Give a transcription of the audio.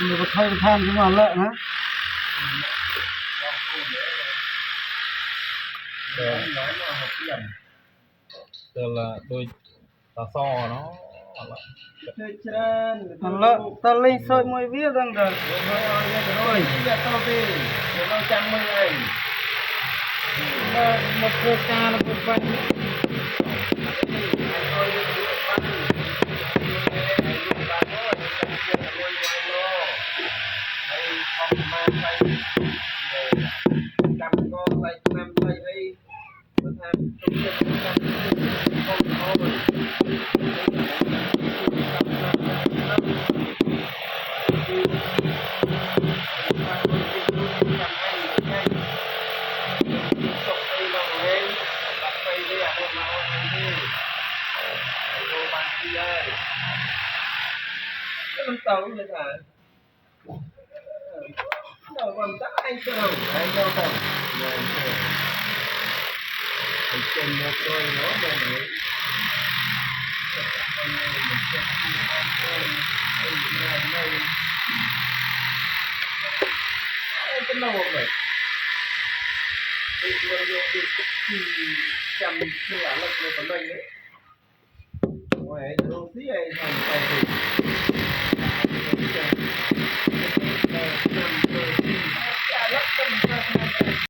mình có thay than cái mà lợn á là đôi tà so nó thằng lợn ta lên soi môi viết rằng rồi một cơ ca nó một phần tàu như thế nào còn chắc anh chưa đâu anh đâu tàu trên một đôi nó về đấy cái nào vậy chăm như là lực của tận đây đấy ngoài đôi tí này thành tài